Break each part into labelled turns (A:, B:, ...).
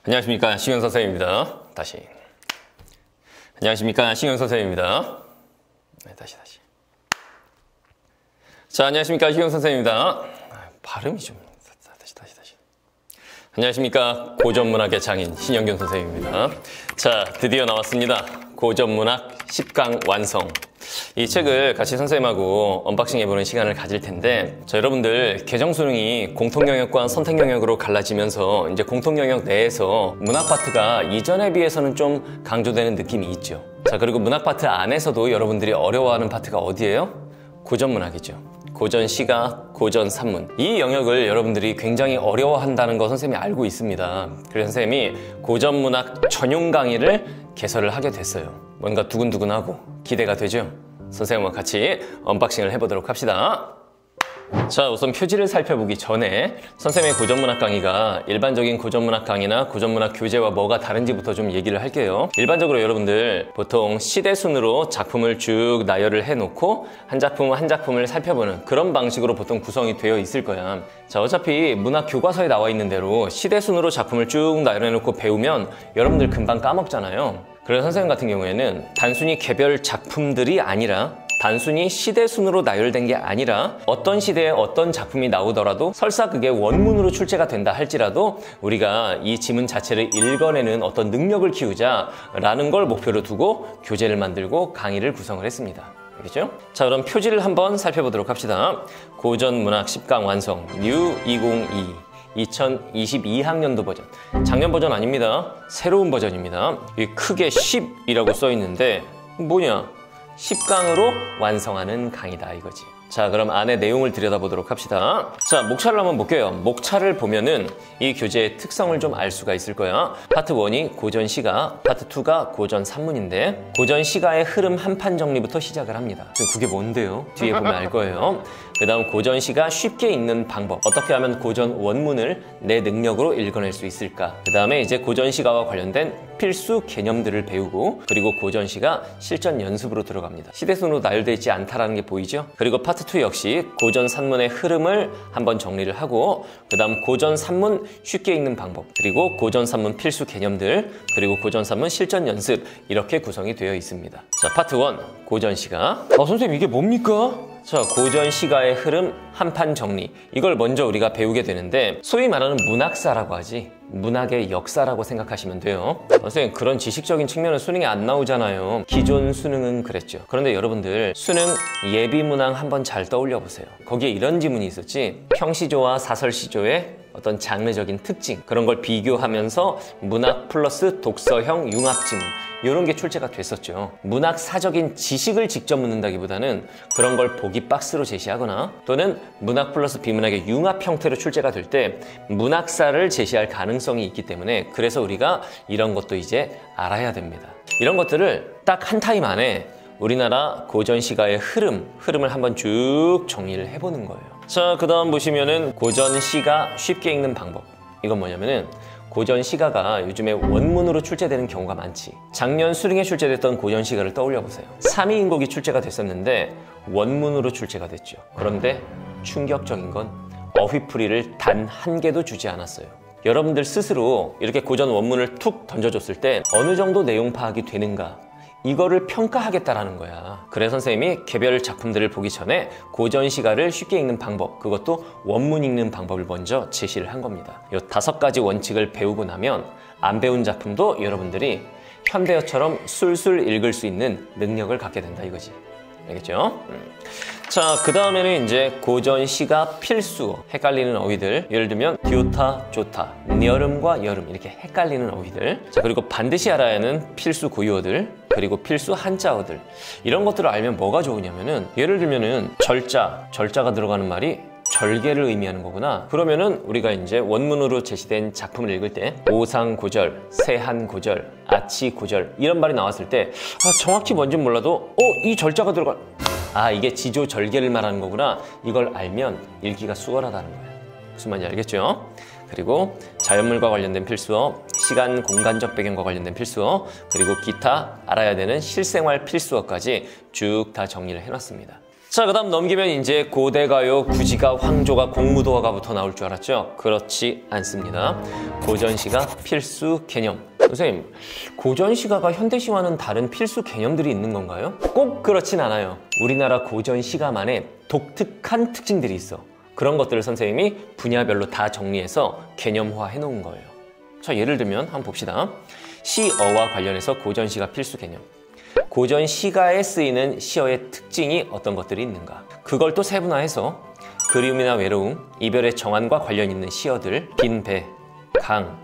A: 안녕하십니까, 신경 선생님입니다. 다시. 안녕하십니까, 신경 선생님입니다. 네, 다시. 자, 안녕하십니까, 신경 선생님입니다. 발음이 좀 다시. 안녕하십니까, 고전문학의 장인 신영균 선생님입니다. 자, 드디어 나왔습니다. 고전문학 10강 완성. 이 책을 같이 선생님하고 언박싱 해보는 시간을 가질 텐데, 자, 여러분들 개정 수능이 공통 영역과 선택 영역으로 갈라지면서 이제 공통 영역 내에서 문학 파트가 이전에 비해서는 좀 강조되는 느낌이 있죠. 자, 그리고 문학 파트 안에서도 여러분들이 어려워하는 파트가 어디예요? 고전문학이죠. 고전 시가, 고전 산문. 이 영역을 여러분들이 굉장히 어려워한다는 거 선생님이 알고 있습니다. 그래서 선생님이 고전문학 전용 강의를 개설을 하게 됐어요. 뭔가 두근두근하고 기대가 되죠? 선생님과 같이 언박싱을 해보도록 합시다. 자, 우선 표지를 살펴보기 전에 선생님의 고전문학 강의가 일반적인 고전문학 강의나 고전문학 교재와 뭐가 다른지부터 좀 얘기를 할게요. 일반적으로 여러분들 보통 시대 순으로 작품을 쭉 나열을 해놓고 한 작품 한 작품을 살펴보는 그런 방식으로 보통 구성이 되어 있을 거야. 자, 어차피 문학 교과서에 나와 있는 대로 시대 순으로 작품을 쭉 나열해놓고 배우면 여러분들 금방 까먹잖아요. 그래서 선생님 같은 경우에는 단순히 개별 작품들이 아니라 단순히 시대 순으로 나열된 게 아니라 어떤 시대에 어떤 작품이 나오더라도 설사 그게 원문으로 출제가 된다 할지라도 우리가 이 지문 자체를 읽어내는 어떤 능력을 키우자라는 걸 목표로 두고 교재를 만들고 강의를 구성을 했습니다. 알겠죠? 자, 그럼 표지를 한번 살펴보도록 합시다. 고전문학 10강 완성 뉴 2022학년도 버전. 작년 버전 아닙니다. 새로운 버전입니다. 크게 10이라고 써 있는데 뭐냐? 10강으로 완성하는 강의다 이거지. 자, 그럼 안에 내용을 들여다보도록 합시다. 자, 목차를 한번 볼게요. 목차를 보면은 이 교재의 특성을 좀 알 수가 있을 거야. 파트 1이 고전 시가, 파트 2가 고전 산문인데 고전 시가의 흐름 한판 정리부터 시작을 합니다. 그게 뭔데요? 뒤에 보면 알 거예요. 그 다음 고전 시가 쉽게 읽는 방법. 어떻게 하면 고전 원문을 내 능력으로 읽어낼 수 있을까? 그 다음에 이제 고전 시가와 관련된 필수 개념들을 배우고, 그리고 고전 시가 실전 연습으로 들어갑니다. 시대순으로 나열되어 있지 않다라는 게 보이죠? 그리고 파트 2 역시 고전 산문의 흐름을 한번 정리를 하고, 그 다음 고전 산문 쉽게 읽는 방법, 그리고 고전 산문 필수 개념들, 그리고 고전 산문 실전 연습, 이렇게 구성이 되어 있습니다. 자, 파트 1 고전 시가. 선생님 이게 뭡니까? 자, 고전 시가의 흐름 한판 정리. 이걸 먼저 우리가 배우게 되는데 소위 말하는 문학사라고 하지, 문학의 역사라고 생각하시면 돼요. 선생님 그런 지식적인 측면은 수능에 안 나오잖아요. 기존 수능은 그랬죠. 그런데 여러분들 수능 예비문항 한번 잘 떠올려 보세요. 거기에 이런 지문이 있었지. 평시조와 사설시조의 어떤 장르적인 특징, 그런 걸 비교하면서 문학 플러스 독서형 융합지문, 이런 게 출제가 됐었죠. 문학사적인 지식을 직접 묻는다기보다는 그런 걸 보기 박스로 제시하거나 또는 문학 플러스 비문학의 융합 형태로 출제가 될 때 문학사를 제시할 가능성이 있기 때문에, 그래서 우리가 이런 것도 이제 알아야 됩니다. 이런 것들을 딱 한 타임 안에 우리나라 고전 시가의 흐름을 한번 쭉 정리를 해보는 거예요. 자, 그 다음 보시면은 고전 시가 쉽게 읽는 방법. 이건 뭐냐면은 고전 시가가 요즘에 원문으로 출제되는 경우가 많지. 작년 수능에 출제됐던 고전 시가를 떠올려 보세요. 3위인곡이 출제가 됐었는데 원문으로 출제가 됐죠. 그런데 충격적인 건 어휘풀이를 단 한 개도 주지 않았어요. 여러분들 스스로 이렇게 고전 원문을 툭 던져줬을 때 어느 정도 내용 파악이 되는가, 이거를 평가하겠다라는 거야. 그래서 선생님이 개별 작품들을 보기 전에 고전 시가를 쉽게 읽는 방법, 그것도 원문 읽는 방법을 먼저 제시를 한 겁니다. 이 5가지 원칙을 배우고 나면 안 배운 작품도 여러분들이 현대어처럼 술술 읽을 수 있는 능력을 갖게 된다 이거지. 알겠죠? 자, 그 다음에는 이제 고전 시가 필수. 헷갈리는 어휘들, 예를 들면 좋다, 좋다, 여름과 여름, 이렇게 헷갈리는 어휘들. 자, 그리고 반드시 알아야 하는 필수 고유어들, 그리고 필수 한자어들. 이런 것들을 알면 뭐가 좋으냐면은, 예를 들면은 절자가 들어가는 말이 절개를 의미하는 거구나. 그러면은 우리가 이제 원문으로 제시된 작품을 읽을 때 오상고절, 세한고절, 아치고절 이런 말이 나왔을 때 정확히 뭔진 몰라도 이 절자가 들어가, 이게 지조절개를 말하는 거구나. 이걸 알면 읽기가 수월하다는 거야. 무슨 말인지 알겠죠? 그리고 자연물과 관련된 필수어, 시간, 공간적 배경과 관련된 필수어, 그리고 기타 알아야 되는 실생활 필수어까지 쭉 다 정리를 해놨습니다. 자, 그 다음 넘기면 이제 고대가요, 구지가, 황조가, 공무도화가부터 나올 줄 알았죠? 그렇지 않습니다. 고전시가 필수 개념. 선생님, 고전시가가 현대시와는 다른 필수 개념들이 있는 건가요? 꼭 그렇진 않아요. 우리나라 고전시가만의 독특한 특징들이 있어. 그런 것들을 선생님이 분야별로 다 정리해서 개념화 해놓은 거예요. 자, 예를 들면 한번 봅시다. 시어와 관련해서 고전시가 필수 개념. 고전시가에 쓰이는 시어의 특징이 어떤 것들이 있는가. 그걸 또 세분화해서 그리움이나 외로움, 이별의 정환과 관련 있는 시어들, 빈 배, 강,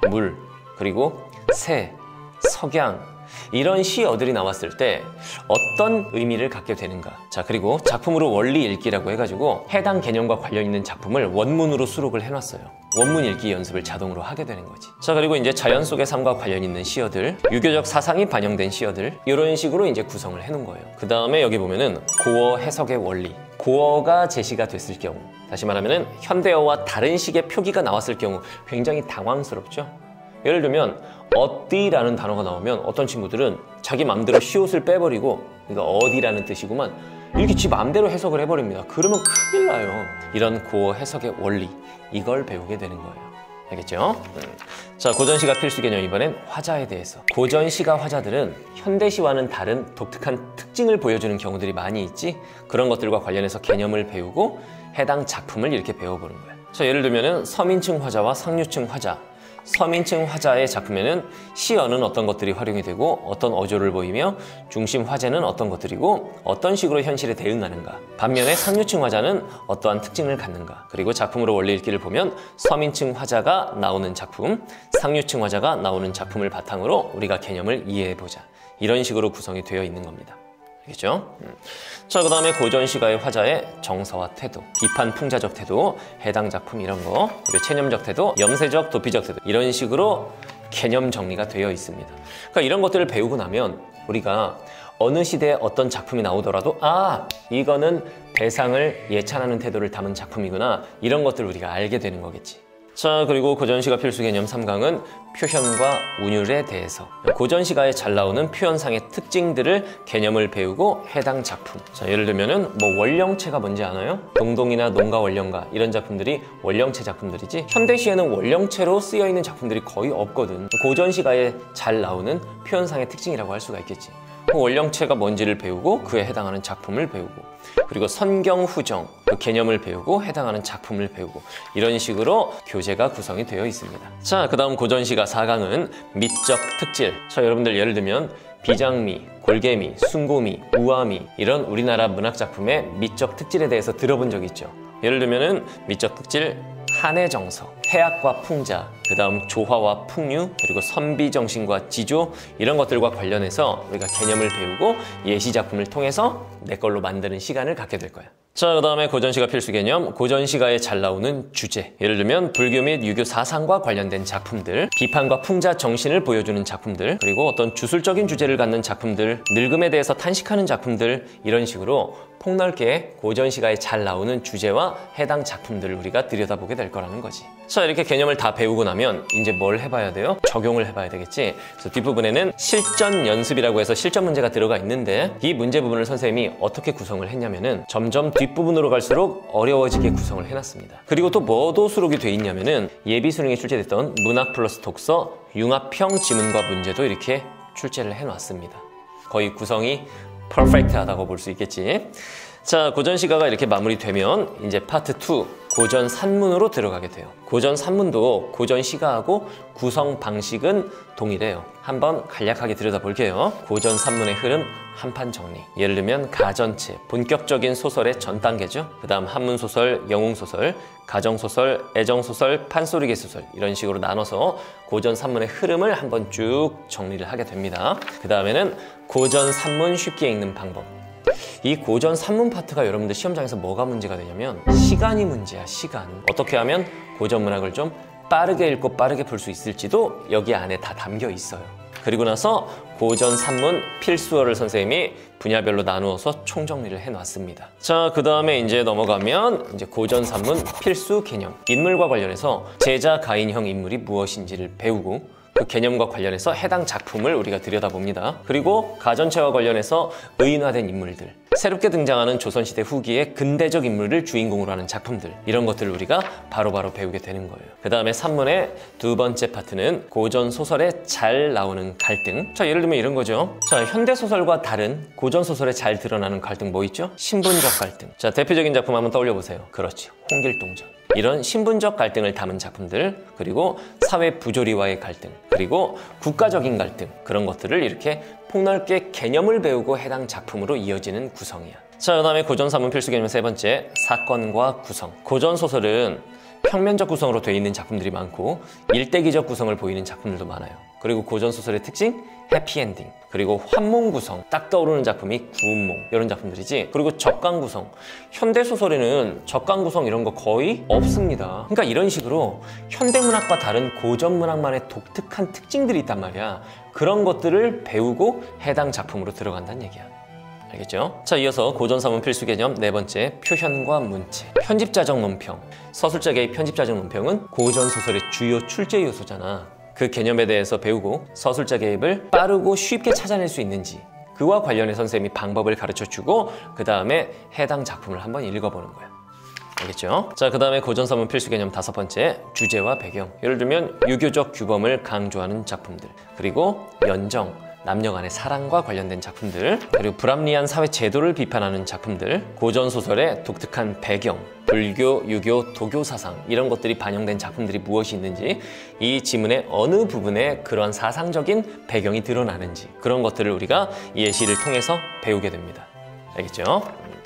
A: 물, 그리고 새, 석양, 이런 시어들이 나왔을 때 어떤 의미를 갖게 되는가. 자, 그리고 작품으로 원리 읽기라고 해가지고 해당 개념과 관련 있는 작품을 원문으로 수록을 해놨어요. 원문 읽기 연습을 자동으로 하게 되는 거지. 자, 그리고 이제 자연 속의 삶과 관련 있는 시어들, 유교적 사상이 반영된 시어들, 이런 식으로 이제 구성을 해놓은 거예요. 그 다음에 여기 보면은 고어 해석의 원리. 고어가 제시가 됐을 경우, 다시 말하면은 현대어와 다른 식의 표기가 나왔을 경우 굉장히 당황스럽죠. 예를 들면 어디라는 단어가 나오면 어떤 친구들은 자기 맘대로 시옷을 빼버리고, 그러니까 어디라는 뜻이구만, 이렇게 지 맘대로 해석을 해버립니다. 그러면 큰일 나요. 이런 고어 해석의 원리, 이걸 배우게 되는 거예요. 알겠죠? 자, 고전시가 필수 개념, 이번엔 화자에 대해서. 고전시가 화자들은 현대시와는 다른 독특한 특징을 보여주는 경우들이 많이 있지. 그런 것들과 관련해서 개념을 배우고 해당 작품을 이렇게 배워보는 거예요. 자, 예를 들면은 서민층 화자와 상류층 화자. 서민층 화자의 작품에는 시어는 어떤 것들이 활용이 되고 어떤 어조를 보이며 중심 화제는 어떤 것들이고 어떤 식으로 현실에 대응하는가. 반면에 상류층 화자는 어떠한 특징을 갖는가. 그리고 작품으로 원리 읽기를 보면 서민층 화자가 나오는 작품, 상류층 화자가 나오는 작품을 바탕으로 우리가 개념을 이해해보자. 이런 식으로 구성이 되어 있는 겁니다. 알겠죠? 자, 그 다음에 고전시가의 화자의 정서와 태도, 비판 풍자적 태도, 해당 작품 이런 거, 그리고 체념적 태도, 염세적, 도피적 태도, 이런 식으로 개념 정리가 되어 있습니다. 그러니까 이런 것들을 배우고 나면 우리가 어느 시대에 어떤 작품이 나오더라도 아, 이거는 대상을 예찬하는 태도를 담은 작품이구나, 이런 것들을 우리가 알게 되는 거겠지. 자, 그리고 고전시가 필수 개념 3강은 표현과 운율에 대해서. 고전시가에 잘 나오는 표현상의 특징들을 개념을 배우고 해당 작품. 자, 예를 들면은 뭐 원령체가 뭔지 아나요? 동동이나 농가 원령가, 이런 작품들이 원령체 작품들이지, 현대시에는 원령체로 쓰여 있는 작품들이 거의 없거든. 고전시가에 잘 나오는 표현상의 특징이라고 할 수가 있겠지. 원령체가 뭔지를 배우고 그에 해당하는 작품을 배우고, 그리고 선경후정, 그 개념을 배우고 해당하는 작품을 배우고, 이런 식으로 교재가 구성이 되어 있습니다. 자, 그 다음 고전시가 4강은 미적 특질. 자, 여러분들 예를 들면 비장미, 골개미, 순고미, 우아미, 이런 우리나라 문학작품의 미적 특질에 대해서 들어본 적 있죠. 예를 들면은 미적 특질, 한의 정서, 해악과 풍자, 그 다음 조화와 풍류, 그리고 선비정신과 지조, 이런 것들과 관련해서 우리가 개념을 배우고 예시작품을 통해서 내 걸로 만드는 시간을 갖게 될 거야. 자, 그 다음에 고전시가 필수 개념, 고전시가에 잘 나오는 주제. 예를 들면 불교 및 유교 사상과 관련된 작품들, 비판과 풍자 정신을 보여주는 작품들, 그리고 어떤 주술적인 주제를 갖는 작품들, 늙음에 대해서 탄식하는 작품들, 이런 식으로 폭넓게 고전시가에 잘 나오는 주제와 해당 작품들을 우리가 들여다보게 될 거라는 거지. 자, 이렇게 개념을 다 배우고 나면 이제 뭘 해봐야 돼요? 적용을 해봐야 되겠지. 그래서 뒷부분에는 실전 연습이라고 해서 실전 문제가 들어가 있는데, 이 문제 부분을 선생님이 어떻게 구성을 했냐면은 점점 뒷부분으로 갈수록 어려워지게 구성을 해놨습니다. 그리고 또 뭐도 수록이 돼 있냐면은 예비 수능에 출제됐던 문학 플러스 독서, 융합형 지문과 문제도 이렇게 출제를 해놨습니다. 거의 구성이 퍼펙트하다고 볼 수 있겠지. 자, 고전시가가 이렇게 마무리되면 이제 파트 2, 고전 산문으로 들어가게 돼요. 고전 산문도 고전 시가하고 구성 방식은 동일해요. 한번 간략하게 들여다볼게요. 고전 산문의 흐름 한판 정리. 예를 들면 가전체, 본격적인 소설의 전 단계죠. 그 다음 한문소설, 영웅소설, 가정소설, 애정소설, 판소리개소설, 이런 식으로 나눠서 고전 산문의 흐름을 한번 쭉 정리를 하게 됩니다. 그 다음에는 고전 산문 쉽게 읽는 방법. 이 고전 산문 파트가 여러분들 시험장에서 뭐가 문제가 되냐면 시간이 문제야, 시간. 어떻게 하면 고전 문학을 좀 빠르게 읽고 빠르게 볼 수 있을지도 여기 안에 다 담겨 있어요. 그리고 나서 고전 산문 필수어를 선생님이 분야별로 나누어서 총정리를 해놨습니다. 자, 그 다음에 이제 넘어가면 이제 고전 산문 필수 개념. 인물과 관련해서 제자 가인형 인물이 무엇인지를 배우고 그 개념과 관련해서 해당 작품을 우리가 들여다봅니다. 그리고 가전체와 관련해서 의인화된 인물들, 새롭게 등장하는 조선시대 후기의 근대적 인물을 주인공으로 하는 작품들, 이런 것들을 우리가 바로바로 배우게 되는 거예요. 그 다음에 산문의 두 번째 파트는 고전 소설에 잘 나오는 갈등. 자, 예를 들면 이런 거죠. 자, 현대 소설과 다른 고전 소설에 잘 드러나는 갈등 뭐 있죠? 신분적 갈등. 자, 대표적인 작품 한번 떠올려 보세요. 그렇지, 홍길동전. 이런 신분적 갈등을 담은 작품들, 그리고 사회 부조리와의 갈등, 그리고 국가적인 갈등, 그런 것들을 이렇게 폭넓게 개념을 배우고 해당 작품으로 이어지는 구성이야. 자, 그 다음에 고전산문 필수 개념 세 번째, 사건과 구성. 고전소설은 평면적 구성으로 되어 있는 작품들이 많고 일대기적 구성을 보이는 작품들도 많아요. 그리고 고전소설의 특징, 해피엔딩. 그리고 환몽 구성, 딱 떠오르는 작품이 구운몽, 이런 작품들이지. 그리고 적강 구성, 현대소설에는 적강 구성 이런 거 거의 없습니다. 그러니까 이런 식으로 현대문학과 다른 고전문학만의 독특한 특징들이 있단 말이야. 그런 것들을 배우고 해당 작품으로 들어간다는 얘기야. 알겠죠? 자, 이어서 고전산문 필수 개념 네 번째, 표현과 문체. 편집자적 논평. 서술자 개입 편집자적 논평은 고전소설의 주요 출제 요소잖아. 그 개념에 대해서 배우고 서술자 개입을 빠르고 쉽게 찾아낼 수 있는지, 그와 관련해 선생님이 방법을 가르쳐주고 그 다음에 해당 작품을 한번 읽어보는 거야. 알겠죠? 자, 그 다음에 고전산문 필수 개념 다섯 번째, 주제와 배경. 예를 들면 유교적 규범을 강조하는 작품들, 그리고 연정, 남녀 간의 사랑과 관련된 작품들, 그리고 불합리한 사회 제도를 비판하는 작품들, 고전소설의 독특한 배경, 불교, 유교, 도교 사상, 이런 것들이 반영된 작품들이 무엇이 있는지, 이 지문의 어느 부분에 그런 사상적인 배경이 드러나는지, 그런 것들을 우리가 이 예시를 통해서 배우게 됩니다. 알겠죠?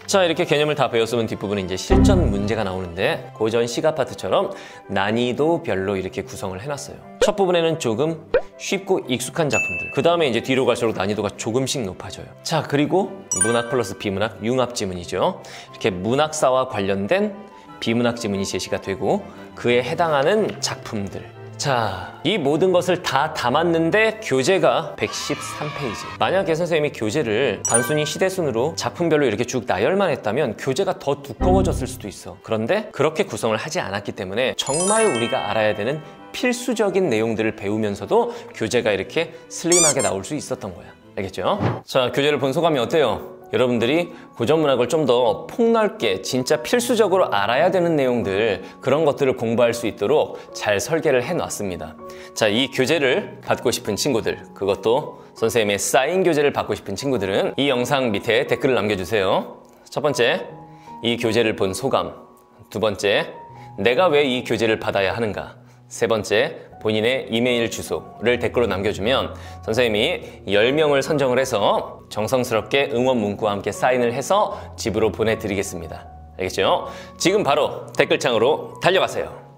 A: 자, 이렇게 개념을 다 배웠으면 뒷부분은 이제 실전 문제가 나오는데, 고전 시가 파트처럼 난이도별로 이렇게 구성을 해놨어요. 첫 부분에는 조금 쉽고 익숙한 작품들, 그 다음에 이제 뒤로 갈수록 난이도가 조금씩 높아져요. 자, 그리고 문학 플러스 비문학 융합 지문이죠. 이렇게 문학사와 관련된 비문학 지문이 제시가 되고 그에 해당하는 작품들. 자, 이 모든 것을 다 담았는데 교재가 113페이지. 만약에 선생님이 교재를 단순히 시대순으로 작품별로 이렇게 쭉 나열만 했다면 교재가 더 두꺼워졌을 수도 있어. 그런데 그렇게 구성을 하지 않았기 때문에 정말 우리가 알아야 되는 필수적인 내용들을 배우면서도 교재가 이렇게 슬림하게 나올 수 있었던 거야. 알겠죠? 자, 교재를 본 소감이 어때요? 여러분들이 고전문학을 좀 더 폭넓게 진짜 필수적으로 알아야 되는 내용들, 그런 것들을 공부할 수 있도록 잘 설계를 해놨습니다. 자, 이 교재를 받고 싶은 친구들, 그것도 선생님의 사인 교재를 받고 싶은 친구들은 이 영상 밑에 댓글을 남겨주세요. 첫 번째, 이 교재를 본 소감. 두 번째, 내가 왜 이 교재를 받아야 하는가. 세 번째, 본인의 이메일 주소를 댓글로 남겨주면 선생님이 10명을 선정을 해서 정성스럽게 응원 문구와 함께 사인을 해서 집으로 보내드리겠습니다. 알겠죠? 지금 바로 댓글창으로 달려가세요.